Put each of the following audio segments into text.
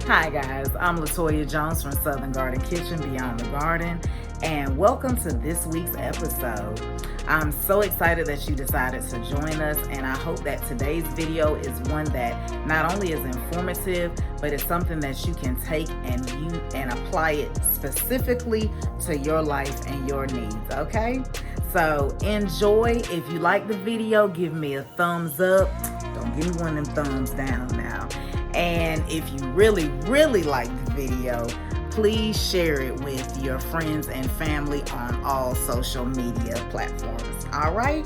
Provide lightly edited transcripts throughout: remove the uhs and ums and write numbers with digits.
Hi guys, I'm Latoya Jones from Southern Garden Kitchen Beyond the Garden, and welcome to this week's episode. I'm so excited that you decided to join us, and I hope that today's video is one that not only is informative, but it's something that you can take and apply it specifically to your life and your needs, okay? So enjoy. If you like the video, give me a thumbs up. Don't give me one of them thumbs down now. And if you really, really like the video, please share it with your friends and family on all social media platforms. All right,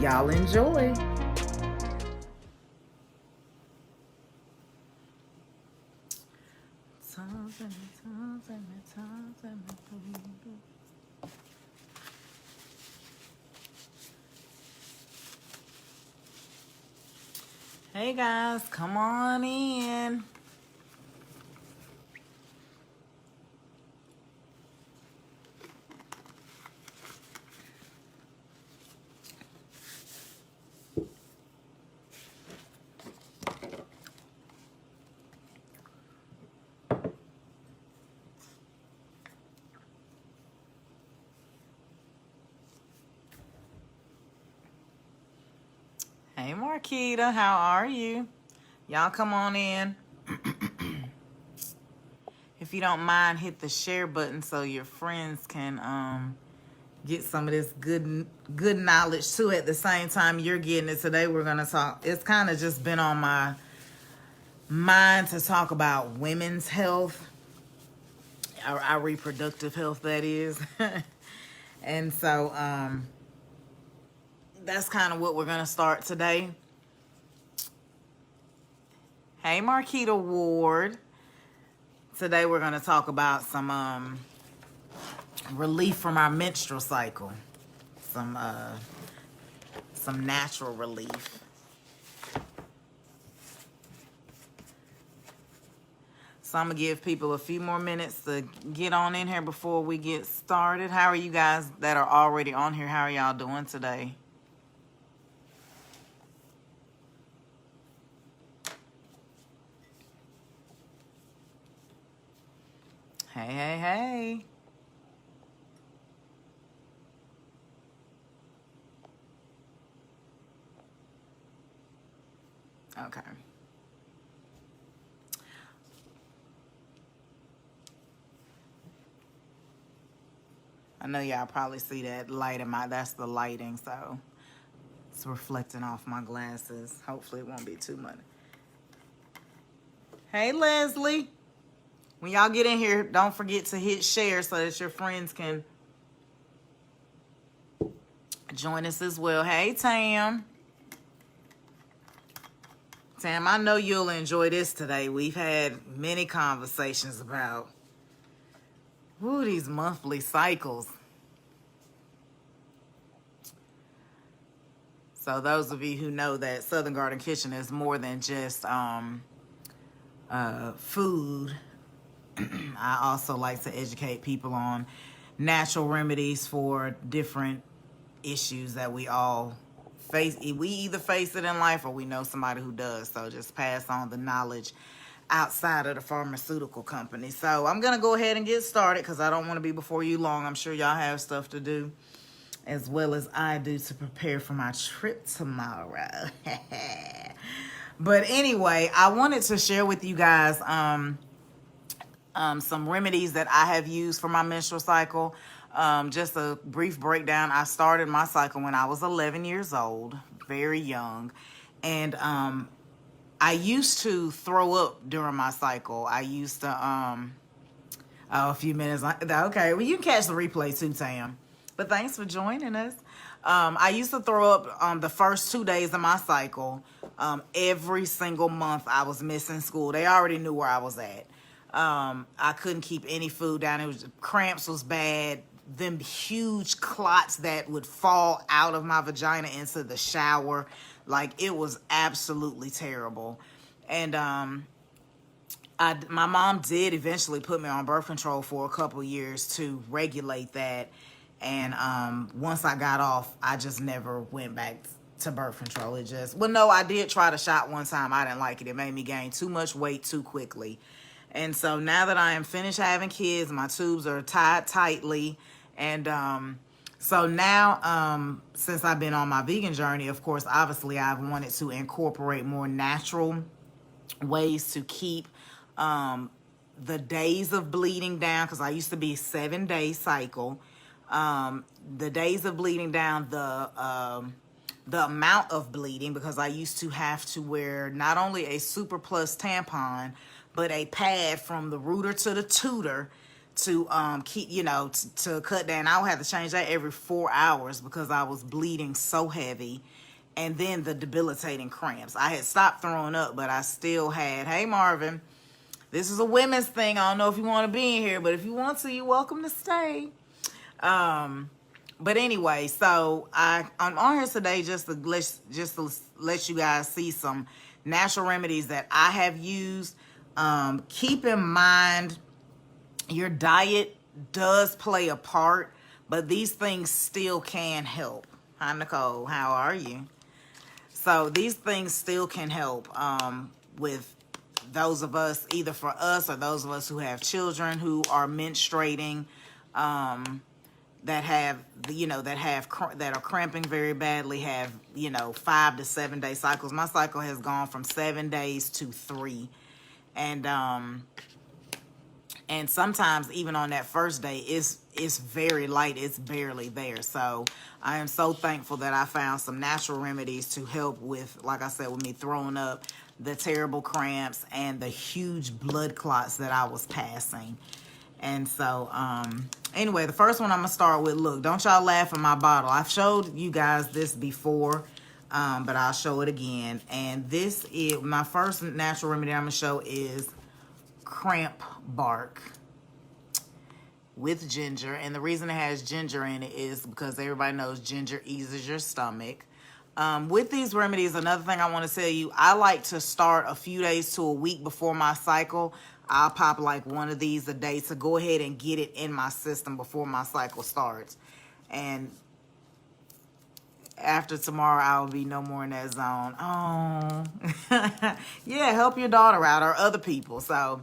y'all enjoy. Hey guys, come on in. Hey Marquita, how are you? Y'all come on in. If you don't mind, hit the share button so your friends can get some of this good knowledge too at the same time you're getting it. Today we're gonna talk, it's kind of just been on my mind to talk about women's health, our reproductive health, that is. And so that's kind of what we're gonna start today. Hey Marquita Ward. Today we're going to talk about some relief from our menstrual cycle. Some natural relief. So I'm going to give people a few more minutes to get on in here before we get started. How are you guys that are already on here? How are y'all doing today? Hey, hey, hey. Okay. I know y'all probably see that light in that's the lighting, so it's reflecting off my glasses. Hopefully it won't be too much. Hey, Leslie. When y'all get in here, don't forget to hit share so that your friends can join us as well. Hey, Tam. Tam, I know you'll enjoy this today. We've had many conversations about these monthly cycles. So those of you who know that Southern Garden Kitchen is more than just food, I also like to educate people on natural remedies for different issues that we all face. We either face it in life or we know somebody who does. So just pass on the knowledge outside of the pharmaceutical company. So I'm going to go ahead and get started because I don't want to be before you long. I'm sure y'all have stuff to do as well as I do to prepare for my trip tomorrow. But anyway, I wanted to share with you guys some remedies that I have used for my menstrual cycle. Just a brief breakdown. I started my cycle when I was 11 years old, very young. And I used to throw up during my cycle. I used to, a few minutes. Okay, well, you can catch the replay too, Tam. But thanks for joining us. I used to throw up the first 2 days of my cycle. Every single month I was missing school. They already knew where I was at. I couldn't keep any food down. Cramps was bad. Them huge clots that would fall out of my vagina into the shower. Like, it was absolutely terrible. And my mom did eventually put me on birth control for a couple years to regulate that. And once I got off, I just never went back to birth control. No, I did try the shot one time. I didn't like it. It made me gain too much weight too quickly. And so now that I am finished having kids, my tubes are tied tightly. And so now, since I've been on my vegan journey, of course, obviously I've wanted to incorporate more natural ways to keep the days of bleeding down, because I used to be a 7-day cycle. The days of bleeding down, the amount of bleeding, because I used to have to wear not only a Super Plus tampon, but a pad from the rooter to the tutor to keep, to cut down. I would have to change that every 4 hours because I was bleeding so heavy. And then the debilitating cramps. I had stopped throwing up, but I still had, hey Marvin, this is a women's thing. I don't know if you want to be in here, but if you want to, you're welcome to stay. But anyway, so I'm on here today just to let you guys see some natural remedies that I have used. Keep in mind, your diet does play a part, but these things still can help. Hi, Nicole. How are you? So these things still can help with those of us, either for us or those of us who have children who are menstruating, that are cramping very badly, have 5 to 7 day cycles. My cycle has gone from 7 days to 3, and sometimes even on that first day, it's very light. It's barely there. So I am so thankful that I found some natural remedies to help with, like I said, with me throwing up, the terrible cramps, and the huge blood clots that I was passing. And so, anyway, the first one I'm going to start with, look, don't y'all laugh at my bottle. I've showed you guys this before, but I'll show it again. And this is, my first natural remedy I'm going to show is cramp bark with ginger. And the reason it has ginger in it is because everybody knows ginger eases your stomach. With these remedies, another thing I want to tell you, I like to start a few days to a week before my cycle. I'll pop like one of these a day to go ahead and get it in my system before my cycle starts. And after tomorrow, I will be no more in that zone. Oh, yeah, help your daughter out or other people. So,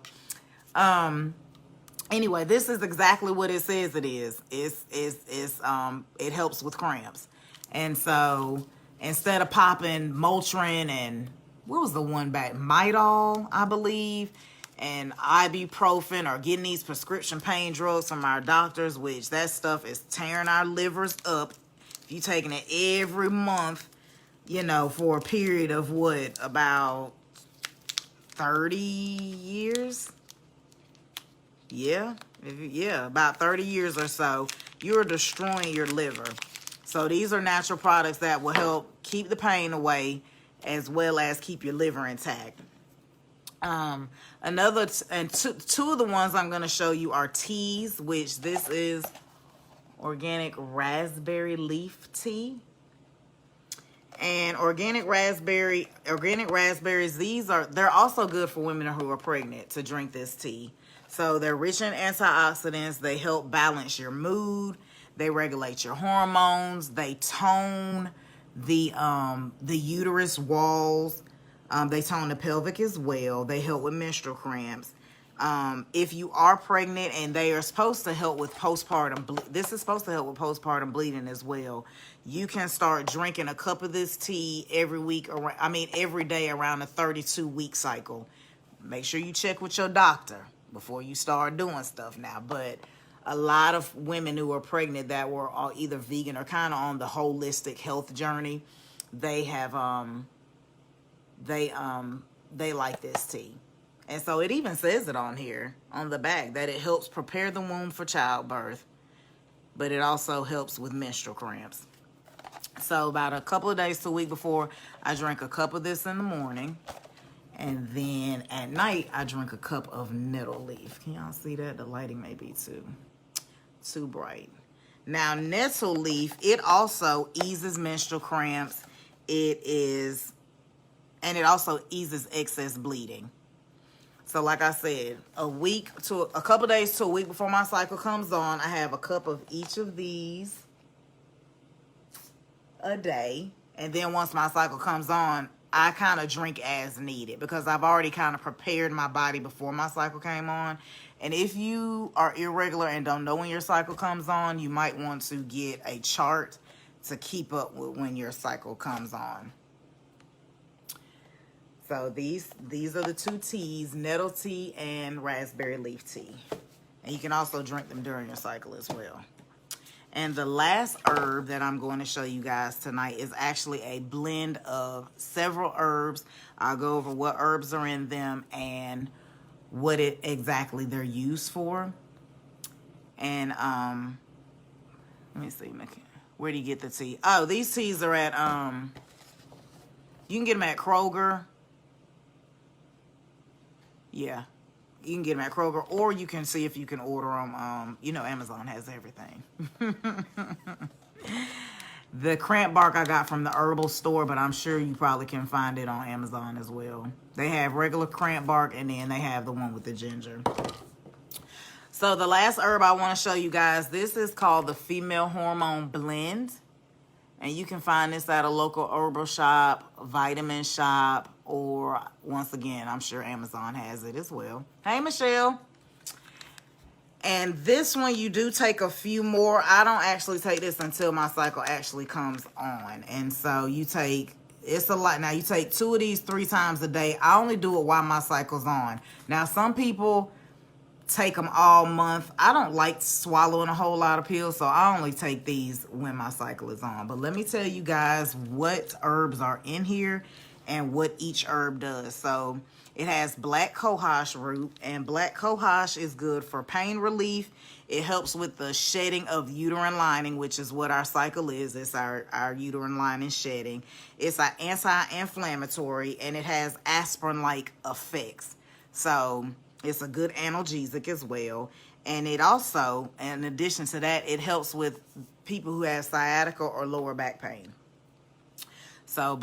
anyway, this is exactly what it says it is. It helps with cramps. And so instead of popping Motrin and what was the one back? Midol, I believe, and ibuprofen, or getting these prescription pain drugs from our doctors, which that stuff is tearing our livers up. If you're taking it every month, for a period of what, about 30 years? Yeah, about 30 years or so, you're destroying your liver. So these are natural products that will help keep the pain away as well as keep your liver intact. Two of the ones I'm going to show you are teas, which this is organic raspberry leaf tea. And organic raspberries, they're also good for women who are pregnant to drink this tea. So they're rich in antioxidants. They help balance your mood. They regulate your hormones. They tone the uterus walls. They tone the pelvic as well. They help with menstrual cramps. If you are pregnant, and they are supposed to help with postpartum, this is supposed to help with postpartum bleeding as well. You can start drinking a cup of this tea every day around a 32-week cycle. Make sure you check with your doctor before you start doing stuff now. But a lot of women who are pregnant that were all either vegan or kind of on the holistic health journey, they have they like this tea. And so it even says it on here on the back that it helps prepare the womb for childbirth, but it also helps with menstrual cramps. So about a couple of days to a week before, I drink a cup of this in the morning. And then at night, I drink a cup of nettle leaf. Can y'all see that? The lighting may be too bright. Now, nettle leaf, it also eases menstrual cramps. And it also eases excess bleeding. So like I said, a couple days to a week before my cycle comes on, I have a cup of each of these a day. And then once my cycle comes on, I kind of drink as needed because I've already kind of prepared my body before my cycle came on. And if you are irregular and don't know when your cycle comes on, you might want to get a chart to keep up with when your cycle comes on. So these are the 2 teas, nettle tea and raspberry leaf tea. And you can also drink them during your cycle as well. And the last herb that I'm going to show you guys tonight is actually a blend of several herbs. I'll go over what herbs are in them and what it exactly they're used for. And let me see, where do you get the tea? Oh, these teas are at you can get them at Kroger. Yeah, you can get them at Kroger, or you can see if you can order them. You know, Amazon has everything. The cramp bark I got from the herbal store, but I'm sure you probably can find it on Amazon as well. They have regular cramp bark, and then they have the one with the ginger. So the last herb I want to show you guys, this is called the Female Hormone Blend. And you can find this at a local herbal shop, vitamin shop, or once again, I'm sure Amazon has it as well. Hey, Michelle. And this one, you do take a few more. I don't actually take this until my cycle actually comes on. And so you take, it's a lot. Now, you take 2 of these 3 times a day. I only do it while my cycle's on. Now, some people take them all month. I don't like swallowing a whole lot of pills, so I only take these when my cycle is on. But let me tell you guys what herbs are in here and what each herb does. So it has black cohosh root, and black cohosh is good for pain relief. It helps with the shedding of uterine lining, which is what our cycle is. It's our uterine lining shedding. It's an anti-inflammatory, and it has aspirin-like effects. So it's a good analgesic as well. And it also, in addition to that, it helps with people who have sciatica or lower back pain. So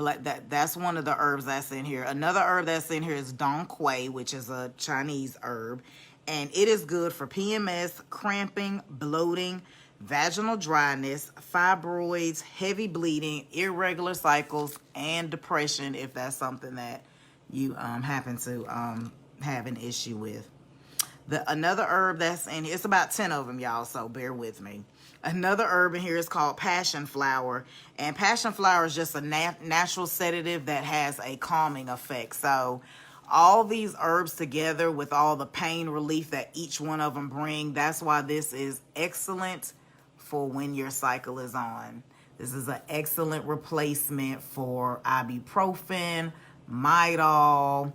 that's one of the herbs that's in here. Another herb that's in here is Dong Quai, which is a Chinese herb. And it is good for PMS, cramping, bloating, vaginal dryness, fibroids, heavy bleeding, irregular cycles, and depression, if that's something that you happen to have an issue with. Another herb that's in here, it's about 10 of them, y'all, so bear with me. Another herb in here is called passion flower, and passion flower is just a natural sedative that has a calming effect. So all these herbs together with all the pain relief that each one of them bring, that's why this is excellent for when your cycle is on. This is an excellent replacement for ibuprofen, Midol.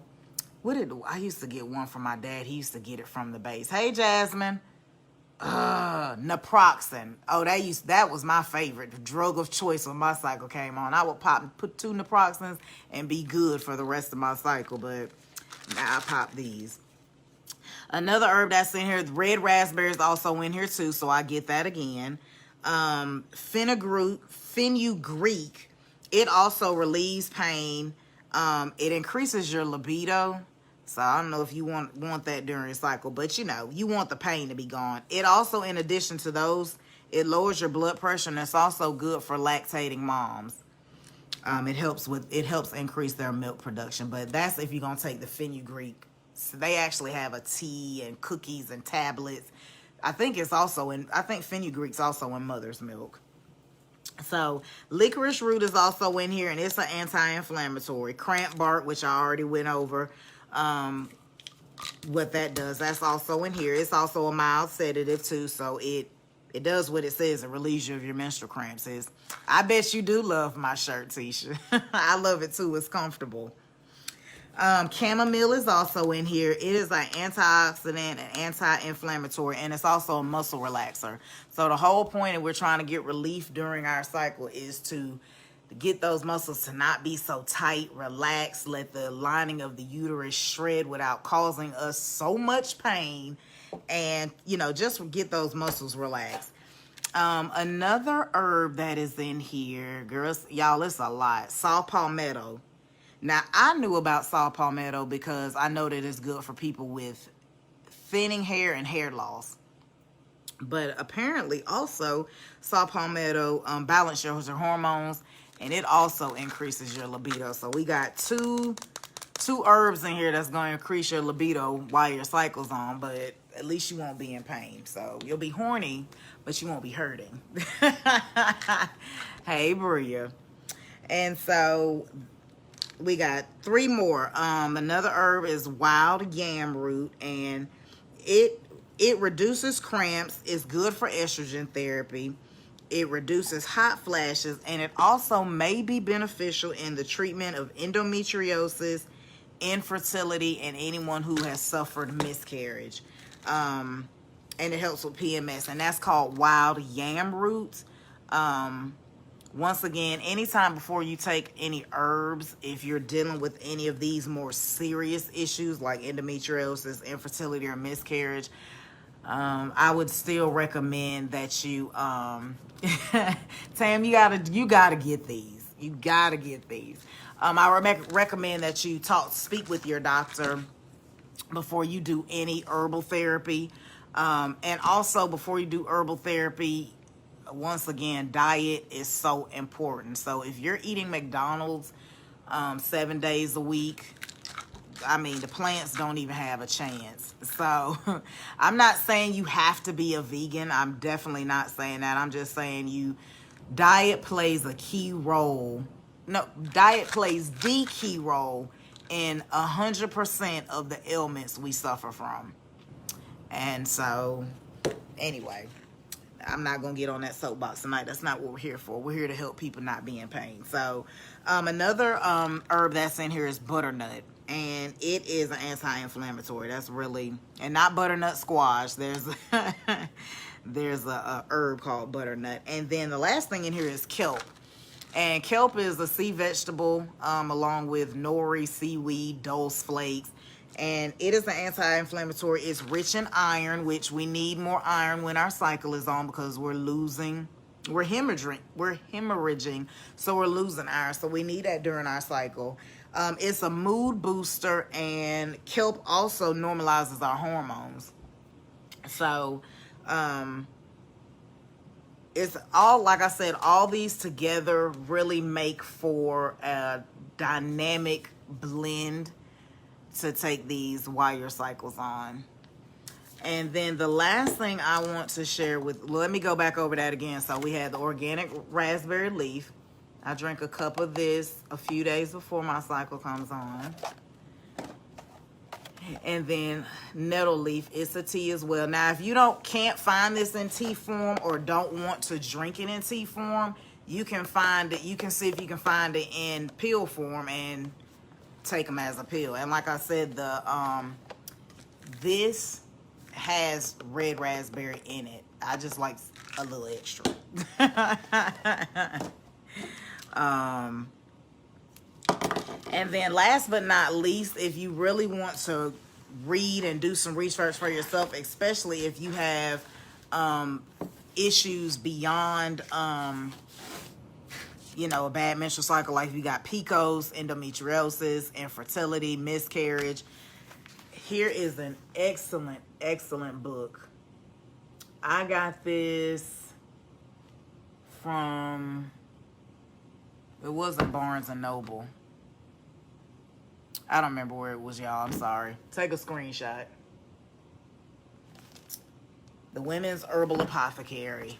I used to get one from my dad. He used to get it from the base. Hey, Jasmine. Naproxen. Oh, that was my favorite drug of choice when my cycle came on. I would put 2 naproxens and be good for the rest of my cycle, but now I pop these. Another herb that's in here, red raspberry is also in here too, so I get that again. Fenugreek, it also relieves pain. It increases your libido. So I don't know if you want that during your cycle, but you know, you want the pain to be gone. It also, in addition to those, it lowers your blood pressure, and it's also good for lactating moms. It helps increase their milk production, but that's if you're gonna take the fenugreek. So they actually have a tea and cookies and tablets. I think fenugreek's also in mother's milk. So licorice root is also in here, and it's an anti-inflammatory. Cramp bark, which I already went over what that does, that's also in here. It's also a mild sedative too, so it does what it says. It relieves you of your menstrual cramps. I bet you do love my shirt, Tisha. I love it too. It's comfortable. Chamomile is also in here. It is an antioxidant and anti-inflammatory, and it's also a muscle relaxer. So the whole point of we're trying to get relief during our cycle is to get those muscles to not be so tight, relax, let the lining of the uterus shred without causing us so much pain, and, you know, just get those muscles relaxed. Another herb that is in here, girls, y'all, it's a lot. Saw palmetto. Now, I knew about saw palmetto because I know that it's good for people with thinning hair and hair loss. But apparently also, saw palmetto balances your hormones. and it also increases your libido. So we got two herbs in here that's going to increase your libido while your cycle's on, but at least you won't be in pain. So you'll be horny, but you won't be hurting. Hey, Bria. And so we got 3 more. Another herb is wild yam root, and it reduces cramps. It's good for estrogen therapy. It reduces hot flashes, and it also may be beneficial in the treatment of endometriosis, infertility, and anyone who has suffered miscarriage. And it helps with PMS, and that's called wild yam root. Once again, anytime before you take any herbs, if you're dealing with any of these more serious issues like endometriosis, infertility, or miscarriage, I would still recommend that you, Tam, you gotta get these. You gotta get these. I recommend that you speak with your doctor before you do any herbal therapy. And also before you do herbal therapy, once again, diet is so important. So if you're eating McDonald's 7 days a week, I mean, the plants don't even have a chance. So I'm not saying you have to be a vegan. I'm definitely not saying that. I'm just saying diet plays a key role. No, diet plays the key role in 100% of the ailments we suffer from. And so, anyway, I'm not going to get on that soapbox tonight. That's not what we're here for. We're here to help people not be in pain. So, another herb that's in here is butternut. And it is an anti-inflammatory. That's really, and not butternut squash. There's a herb called butternut. And then the last thing in here is kelp. And kelp is a sea vegetable, along with nori, seaweed, dulse flakes. And it is an anti-inflammatory. It's rich in iron, which we need more iron when our cycle is on because we're hemorrhaging, so we're losing iron. So we need that during our cycle. It's a mood booster, and kelp also normalizes our hormones. So, it's all, like I said, all these together really make for a dynamic blend to take these while your cycle's on. And then the last thing I want to share let me go back over that again. So we had the organic raspberry leaf. I drink a cup of this a few days before my cycle comes on. And then nettle leaf, it's a tea as well. Now, if you can't find this in tea form or don't want to drink it in tea form, you can find it. You can see if you can find it in pill form and take them as a pill. And like I said, this has red raspberry in it. I just like a little extra. And then last but not least, if you really want to read and do some research for yourself, especially if you have issues beyond a bad menstrual cycle, like if you got PCOS, endometriosis, infertility, miscarriage, here is an excellent book. I got this from, it wasn't Barnes and Noble. I don't remember where it was, y'all. I'm sorry. Take a screenshot. The Women's Herbal Apothecary.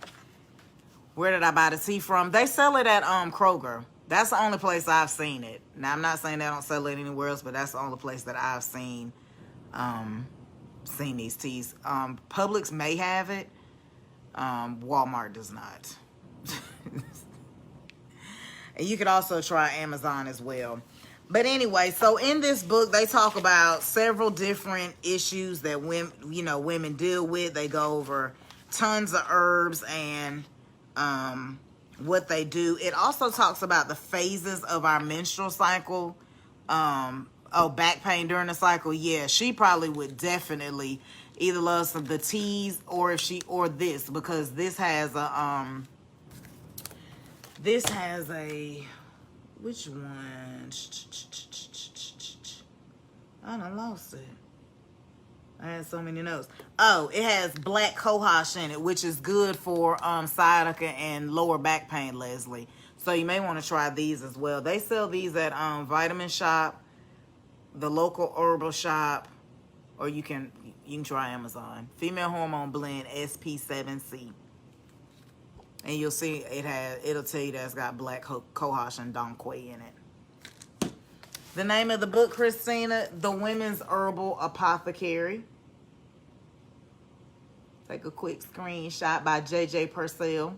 Where did I buy the tea from? They sell it at Kroger. That's the only place I've seen it. Now, I'm not saying they don't sell it anywhere else, but that's the only place that I've seen these teas. Publix may have it. Walmart does not. And you could also try Amazon as well. But anyway, so in this book, they talk about several different issues that women deal with. They go over tons of herbs and what they do. It also talks about the phases of our menstrual cycle. Back pain during the cycle. Yeah, she probably would definitely either love some of the teas or this, because this has a which one? I done lost it. I had so many notes. Oh, it has black cohosh in it, which is good for sciatica and lower back pain, Leslie. So you may want to try these as well. They sell these at Vitamin Shop, the local herbal shop, or you can try Amazon. Female Hormone Blend SP7C. And you'll see it'll tell you that it's got black cohosh and donquay in it. The name of the book, Christina, The Women's Herbal Apothecary. Take a quick screenshot by J.J. Purcell.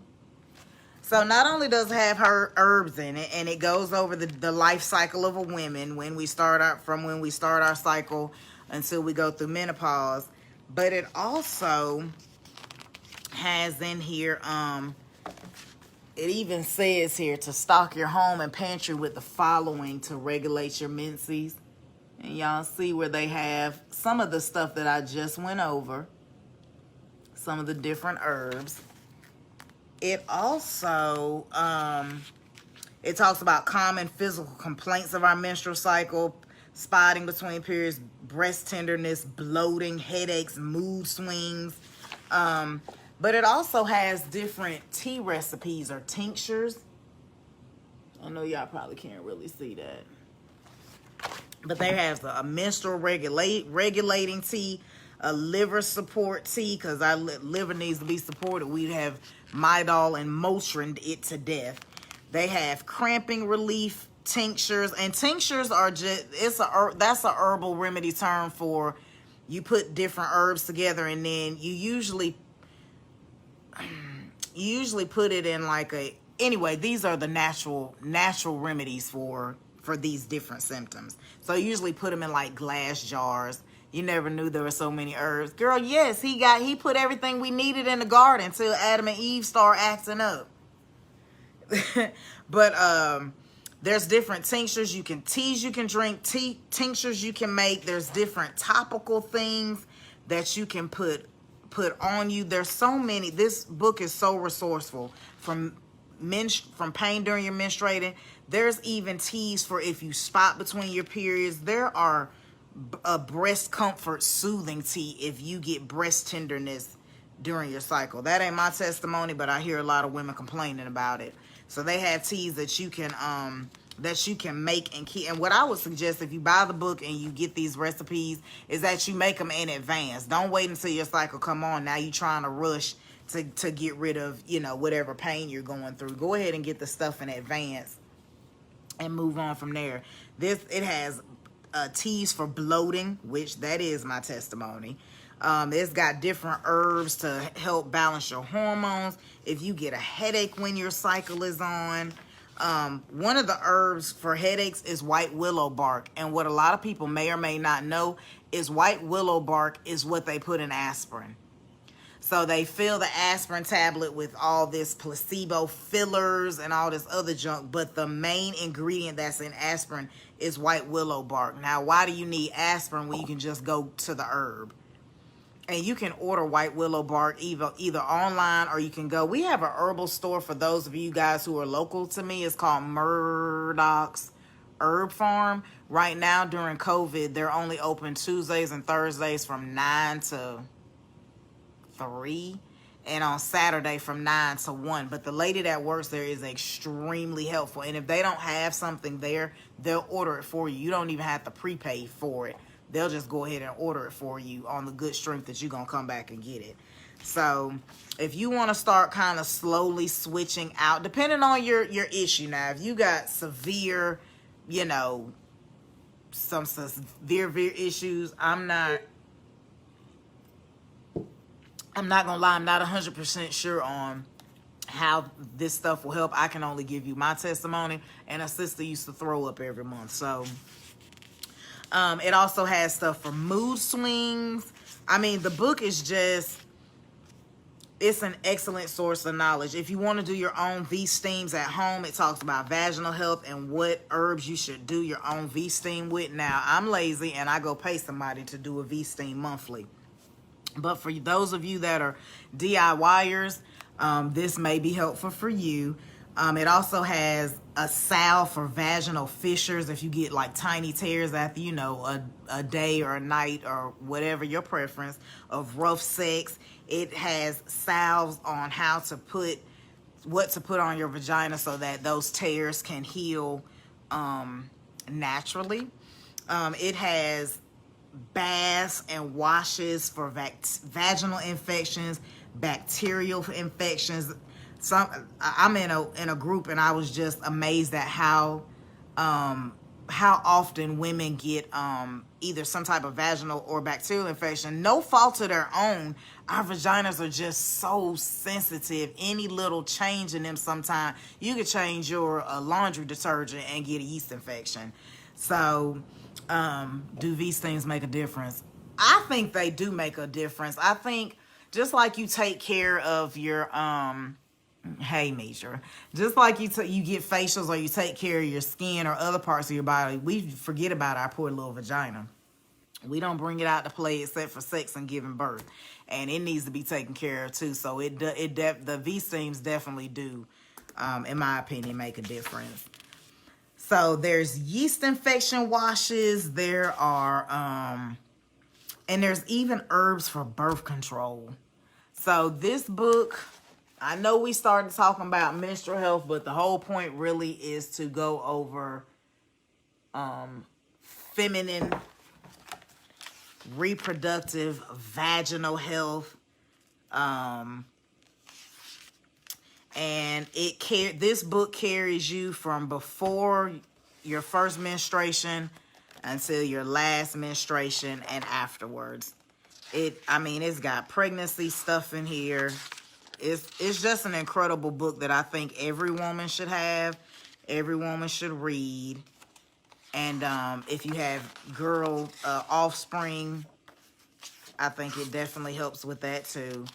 So not only does it have her herbs in it, and it goes over the life cycle of a woman when we start our cycle until we go through menopause, but it also has in here, it even says here to stock your home and pantry with the following to regulate your menses. And y'all see where they have some of the stuff that I just went over, some of the different herbs. It also, it talks about common physical complaints of our menstrual cycle, spotting between periods, breast tenderness, bloating, headaches, mood swings. But it also has different tea recipes or tinctures. I know y'all probably can't really see that. But they have a menstrual regulating tea, a liver support tea, because our liver needs to be supported. We have Midol and Motrin it to death. They have cramping relief tinctures, and tinctures are just, that's a herbal remedy term for you put different herbs together, and then you usually put it in like anyway, these are the natural remedies for these different symptoms. So you usually put them in like glass jars. You never knew there were so many herbs. Girl, yes, he put everything we needed in the garden until Adam and Eve start acting up. But there's different tinctures teas you can drink, tinctures you can make. There's different topical things that you can put on you. There's so many. This book is so resourceful. From pain during your menstruating, there's even teas for if you spot between your periods. There are a breast comfort soothing tea if you get breast tenderness during your cycle. That ain't my testimony, but I hear a lot of women complaining about it. So they have teas that you can make and keep. And what I would suggest, if you buy the book and you get these recipes, is that you make them in advance. Don't wait until your cycle come on. Now you trying to rush to get rid of, whatever pain you're going through. Go ahead and get the stuff in advance and move on from there. It has teas for bloating, which that is my testimony. It's got different herbs to help balance your hormones. If you get a headache when your cycle is on, one of the herbs for headaches is white willow bark. And what a lot of people may or may not know is white willow bark is what they put in aspirin. So they fill the aspirin tablet with all this placebo fillers and all this other junk, but the main ingredient that's in aspirin is white willow bark. Now, why do you need aspirin when you can just go to the herb? And you can order white willow bark either online, or you can go. We have a herbal store for those of you guys who are local to me. It's called Murdoch's Herb Farm. Right now during COVID, they're only open Tuesdays and Thursdays from 9 to 3, and on Saturday from 9 to 1. But the lady that works there is extremely helpful. And if they don't have something there, they'll order it for you. You don't even have to prepay for it. They'll just go ahead and order it for you on the good strength that you're going to come back and get it. So if you want to start kind of slowly switching out, depending on your issue. Now, if you got severe, some severe issues, I'm not gonna lie, I'm not 100% sure on how this stuff will help. I can only give you my testimony, and a sister used to throw up every month. So it also has stuff for mood swings. I mean, the book is it's an excellent source of knowledge. If you want to do your own V-steams at home, it talks about vaginal health and what herbs you should do your own V-steam with. Now, I'm lazy and I go pay somebody to do a V-steam monthly. But for those of you that are DIYers, this may be helpful for you. It also has a salve for vaginal fissures if you get like tiny tears after, a day or a night or whatever your preference of rough sex. It has salves on how to put what to put on your vagina so that those tears can heal naturally. It has baths and washes for vaginal infections, bacterial infections. I'm in a group, and I was just amazed at how often women get either some type of vaginal or bacterial infection. No fault of their own. Our vaginas are just so sensitive. Any little change in them, sometimes you could change your laundry detergent and get a yeast infection. So, do these things make a difference? I think they do make a difference. I think just like you take care of your hey, Misha. Just like you get facials or you take care of your skin or other parts of your body, we forget about our poor little vagina. We don't bring it out to play except for sex and giving birth, and it needs to be taken care of too. So the V-steams definitely do, in my opinion, make a difference. So there's yeast infection washes. There are and there's even herbs for birth control. So this book, I know we started talking about menstrual health, but the whole point really is to go over feminine, reproductive, vaginal health. And this book carries you from before your first menstruation until your last menstruation and afterwards. It's got pregnancy stuff in here. It's just an incredible book that I think every woman should have, every woman should read. And if you have girl offspring, I think it definitely helps with that too.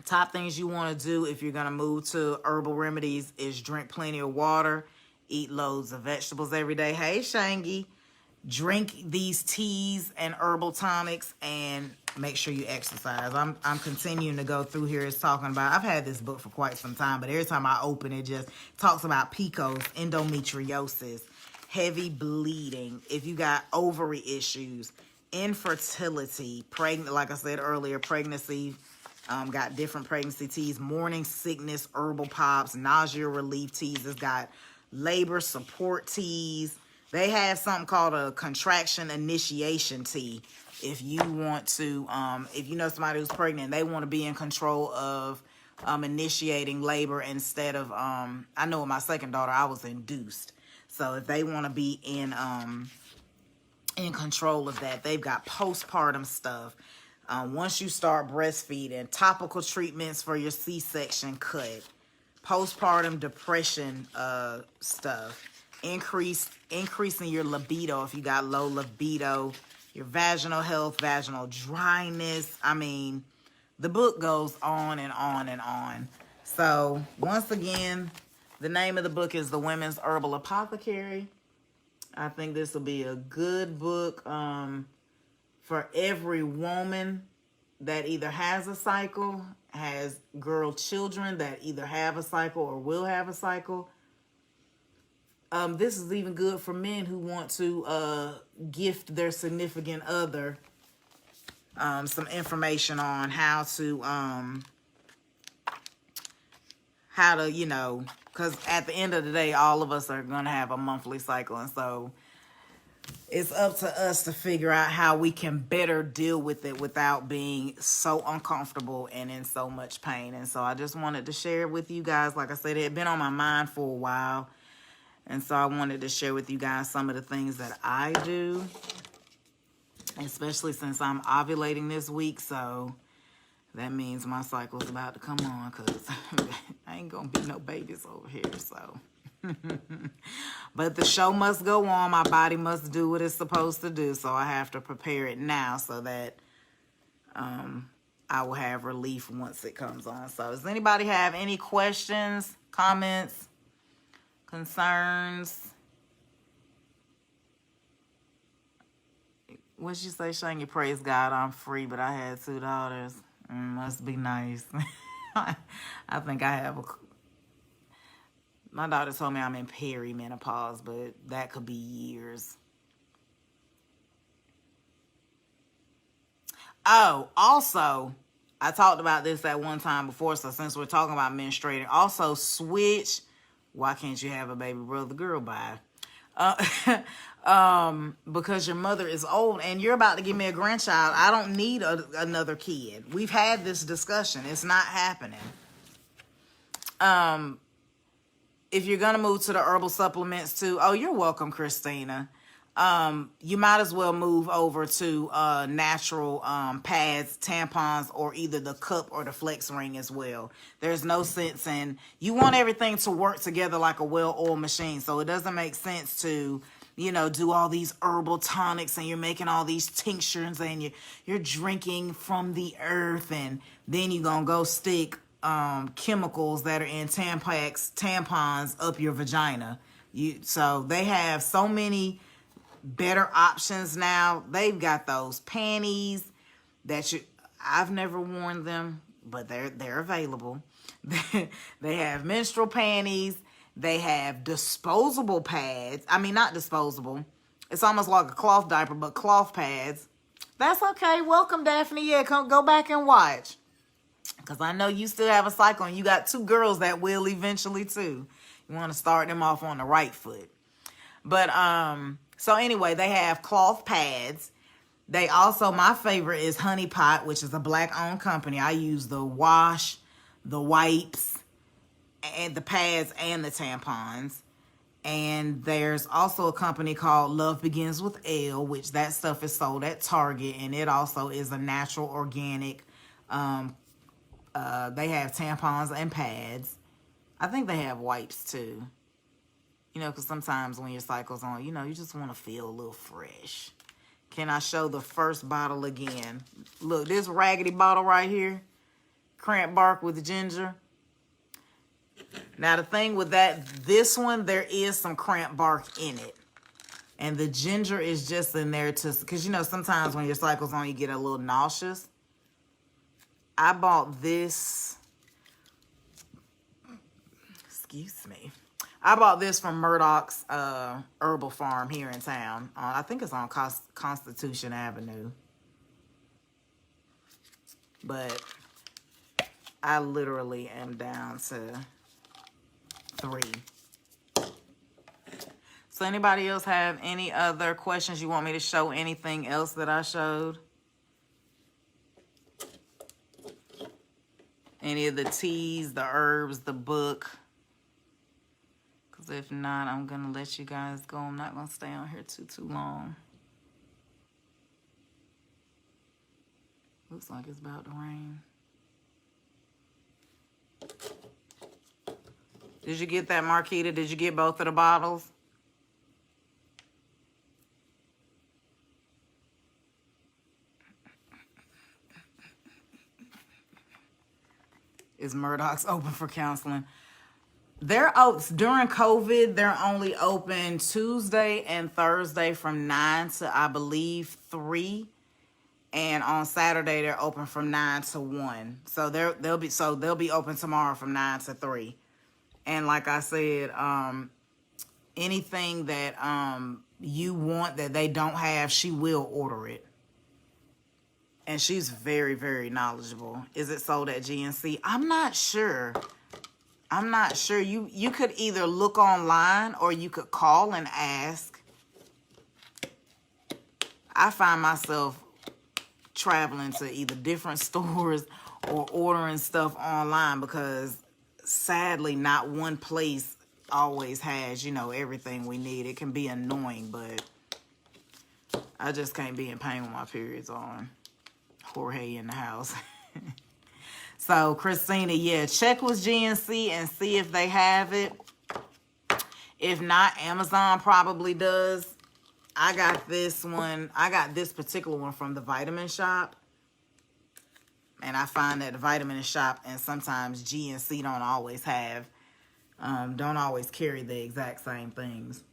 Top things you want to do if you're going to move to herbal remedies is drink plenty of water, eat loads of vegetables every day. Hey, Shangy. Drink these teas and herbal tonics, and make sure you exercise. I'm continuing to go through here. It's talking about, I've had this book for quite some time, but every time I open it, just talks about PCOS, endometriosis, heavy bleeding, if you got ovary issues, infertility, pregnant, like I said earlier, pregnancy, got different pregnancy teas, morning sickness, herbal pops, nausea relief teas. It's got labor support teas. They have something called a contraction initiation tea. If you want to, if you know somebody who's pregnant, they want to be in control of initiating labor instead of, I know with my second daughter, I was induced. So if they want to be in control of that, they've got postpartum stuff. Once you start breastfeeding, topical treatments for your C-section cut, postpartum depression stuff, increasing your libido if you got low libido, your vaginal health, vaginal dryness. The book goes on and on and on. So once again, the name of the book is The Women's Herbal Apothecary. I think this will be a good book for every woman that either has a cycle, has girl children that either have a cycle or will have a cycle. This is even good for men who want to gift their significant other some information on how to, because at the end of the day, all of us are going to have a monthly cycle. And so it's up to us to figure out how we can better deal with it without being so uncomfortable and in so much pain. And so I just wanted to share it with you guys. Like I said, it had been on my mind for a while. And so I wanted to share with you guys some of the things that I do, especially since I'm ovulating this week. So that means my cycle's about to come on, because I ain't going to be no babies over here. So, but the show must go on. My body must do what it's supposed to do. So I have to prepare it now so that I will have relief once it comes on. So does anybody have any questions, comments, concerns? What'd you say, Shane? Praise God, I'm free, but I had 2 daughters. Must be nice. I think I have my daughter told me I'm in perimenopause, but that could be years. Oh, also, I talked about this at one time before, so since we're talking about menstruating, also switch. Why can't you have a baby brother girl by? Because your mother is old and you're about to give me a grandchild. I don't need another kid. We've had this discussion. It's not happening. If you're gonna move to the herbal supplements too, oh, you're welcome, Christina. You might as well move over to natural pads, tampons, or either the cup or the flex ring as well. There's no sense in, you want everything to work together like a well-oiled machine. So it doesn't make sense to, do all these herbal tonics and you're making all these tinctures and you're drinking from the earth, and then you're gonna go stick chemicals that are in tampons up your vagina. So they have so many better options now. They've got those panties that I've never worn them, but they're available. They have menstrual panties. They have disposable pads. I mean, not disposable. It's almost like a cloth diaper, but cloth pads. That's okay. Welcome, Daphne. Yeah, go back and watch. Because I know you still have a cycle and you got 2 girls that will eventually too. You want to start them off on the right foot. But, so anyway, they have cloth pads. They also, my favorite is Honey Pot, which is a Black-owned company. I use the wash, the wipes, and the pads and the tampons. And there's also a company called Love Begins with L, which that stuff is sold at Target. And it also is a natural, organic. They have tampons and pads. I think they have wipes too. Because sometimes when your cycle's on, you just want to feel a little fresh. Can I show the first bottle again? Look, this raggedy bottle right here. Cramp bark with ginger. Now, the thing with this one, there is some cramp bark in it. And the ginger is just in there because, sometimes when your cycle's on, you get a little nauseous. I bought this. Excuse me. I bought this from Murdoch's Herbal Farm here in town. I think it's on Constitution Avenue. But I literally am down to 3. So anybody else have any other questions? You want me to show anything else that I showed? Any of the teas, the herbs, the book? If not, I'm going to let you guys go. I'm not going to stay on here too long. Looks like it's about to rain. Did you get that, Marquita? Did you get both of the bottles? Is Murdoch's open for counseling? They're out during COVID. They're only open Tuesday and Thursday from 9 to, I believe, 3, and on Saturday they're open from 9 to 1. So they'll be open tomorrow from 9 to 3. And like I said, anything that you want that they don't have, she will order it. And she's very, very knowledgeable. Is it sold at GNC? I'm not sure. You could either look online or you could call and ask. I find myself traveling to either different stores or ordering stuff online because sadly not one place always has, everything we need. It can be annoying, but I just can't be in pain with my periods on. Jorge in the house. So, Christina, yeah, check with GNC and see if they have it. If not, Amazon probably does. I got this one. I got this particular one from the Vitamin Shop. And I find that the Vitamin Shop and sometimes GNC don't always carry the exact same things.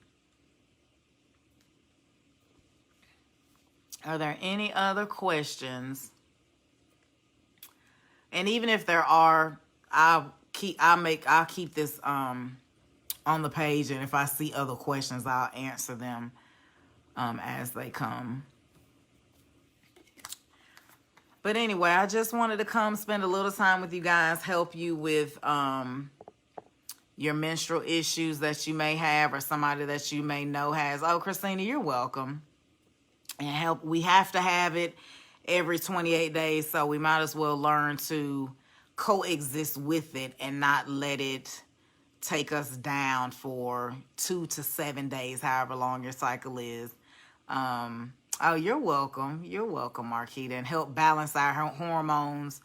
Are there any other questions? And even if there are, I'll keep this on the page, and if I see other questions, I'll answer them as they come. But anyway, I just wanted to come spend a little time with you guys, help you with your menstrual issues that you may have, or somebody that you may know has. Oh, Christina, you're welcome. And help. We have to have it every 28 days, so we might as well learn to coexist with it and not let it take us down for 2 to 7 days, however long your cycle is. Oh, you're welcome. You're welcome, Marquita, and help balance our hormones,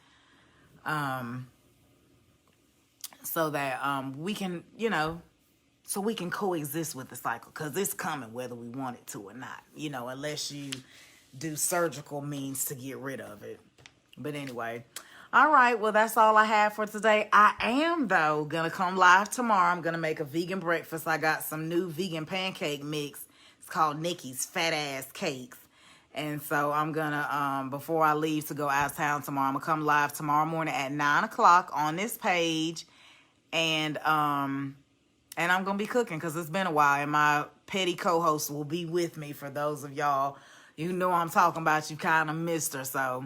so that we can, so we can coexist with the cycle, because it's coming whether we want it to or not, unless you do surgical means to get rid of it. But anyway, all right, well, that's all I have for today. I am, though, going to come live tomorrow. I'm going to make a vegan breakfast. I got some new vegan pancake mix. It's called Nikki's Fat Ass Cakes. And so I'm going to, before I leave to go out of town tomorrow, I'm going to come live tomorrow morning at 9 o'clock on this page. And I'm going to be cooking because it's been a while. And my petty co-host will be with me. For those of y'all, you know I'm talking about, you kind of missed her. So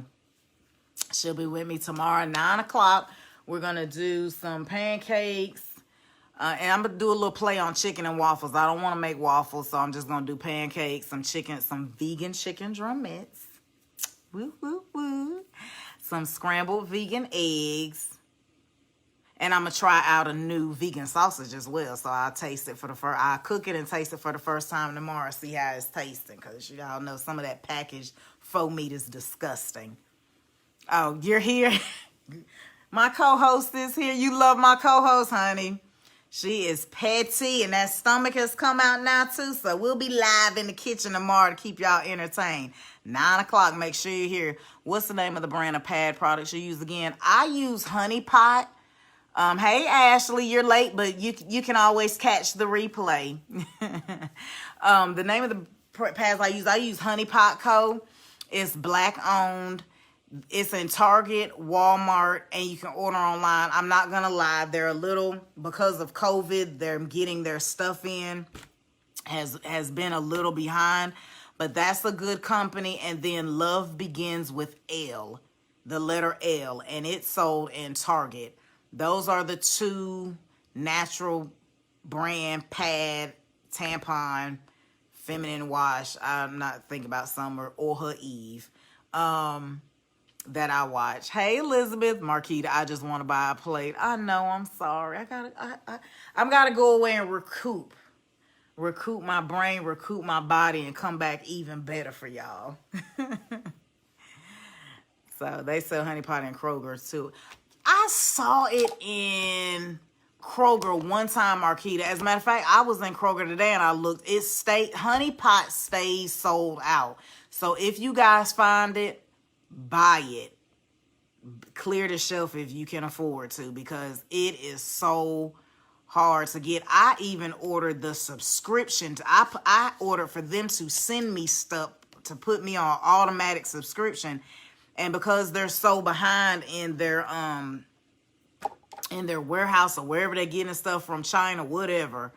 she'll be with me tomorrow at 9 o'clock. We're going to do some pancakes. And I'm going to do a little play on chicken and waffles. I don't want to make waffles, so I'm just going to do pancakes, some vegan chicken drumettes. Woo, woo, woo. Some scrambled vegan eggs. And I'm going to try out a new vegan sausage as well. So I'll taste it I'll cook it and taste it for the first time tomorrow. See how it's tasting. Because y'all know some of that packaged faux meat is disgusting. Oh, you're here? My co-host is here. You love my co-host, honey. She is petty, and that stomach has come out now, too. So we'll be live in the kitchen tomorrow to keep y'all entertained. 9 o'clock, make sure you're here. What's the name of the brand of pad products you use again? I use Honey Pot. Hey, Ashley, you're late, but you can always catch the replay. The name of the pads I use Honey Pot Co. It's Black-owned. It's in Target, Walmart, and you can order online. I'm not going to lie. They're a little, because of COVID, they're getting their stuff in, has been a little behind. But that's a good company. And then Love Begins with L, the letter L, and it's sold in Target. Those are the two natural brand pad, tampon, feminine wash. I'm not thinking about Summer or her Eve. That I watch. Hey, Elizabeth, Marquita, I just want to buy a plate. I know, I'm sorry. I'm gotta go away and recoup my brain, recoup my body, and come back even better for y'all. So they sell Honey Pot in Kroger too. I saw it in Kroger one time, Marquita. As a matter of fact, I was in Kroger today and I looked. Honey Pot stays sold out. So if you guys find it, buy it. Clear the shelf if you can afford to, because it is so hard to get. I even ordered the subscription. I ordered for them to send me stuff to put me on automatic subscription, and because they're so behind in their warehouse or wherever they're getting stuff from, China, whatever,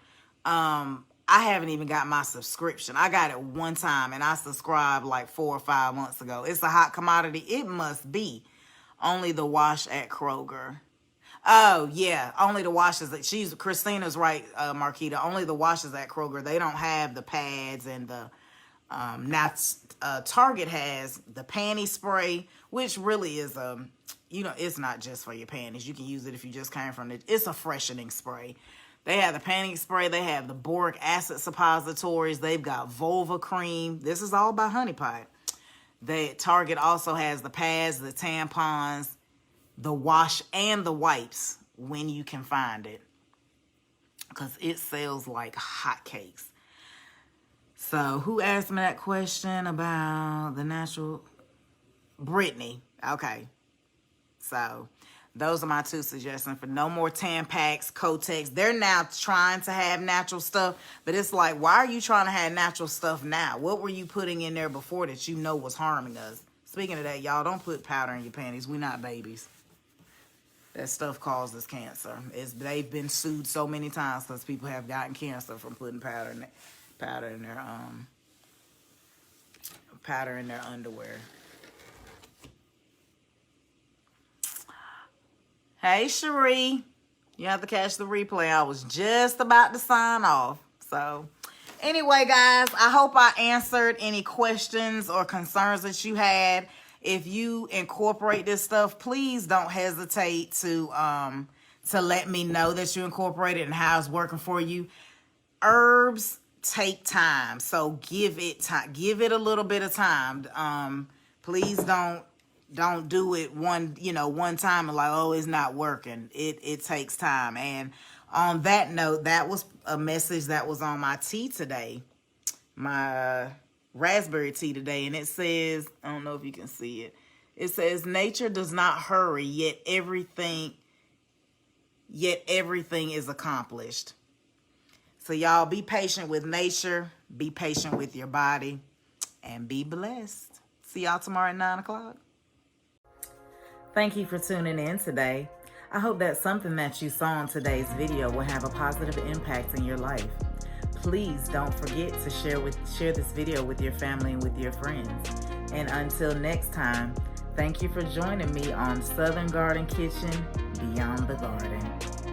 I haven't even got my subscription. I got it one time, and I subscribed like 4 or 5 months ago. It's a hot commodity. It must be. Only the wash at Kroger. Oh, yeah. Only the washes. Christina's right, Marquita. Only the washes at Kroger. They don't have the pads and the... Target has the panty spray, which really is it's not just for your panties. You can use it if you just came from it. It's a freshening spray. They have the panty spray. They have the boric acid suppositories. They've got vulva cream. This is all by Honey Pot. Target also has the pads, the tampons, the wash, and the wipes when you can find it, because it sells like hotcakes. So who asked me that question about the natural? Brittany. Okay. So those are my two suggestions for no more Tampax, Kotex. They're now trying to have natural stuff, but it's like, why are you trying to have natural stuff now? What were you putting in there before that you know was harming us? Speaking of that, y'all, don't put powder in your panties. We're not babies. That stuff causes cancer. They've been sued so many times because people have gotten cancer from putting powder in their underwear. Hey, Cherie. You have to catch the replay. I was just about to sign off. So, anyway, guys, I hope I answered any questions or concerns that you had. If you incorporate this stuff, please don't hesitate to let me know that you incorporate it and how it's working for you. Herbs take time, so give it time. Give it a little bit of time. Please don't do it one time and like, oh, it's not working. It takes time. And on that note, that was a message that was on my tea today, my raspberry tea today, and it says, I don't know if you can see it. It says, nature does not hurry, yet everything is accomplished. So y'all, be patient with nature, be patient with your body, and be blessed. See y'all tomorrow at 9 o'clock. Thank you for tuning in today. I hope that something that you saw in today's video will have a positive impact in your life. Please don't forget to share this video with your family and with your friends. And until next time, thank you for joining me on Southern Garden Kitchen, Beyond the Garden.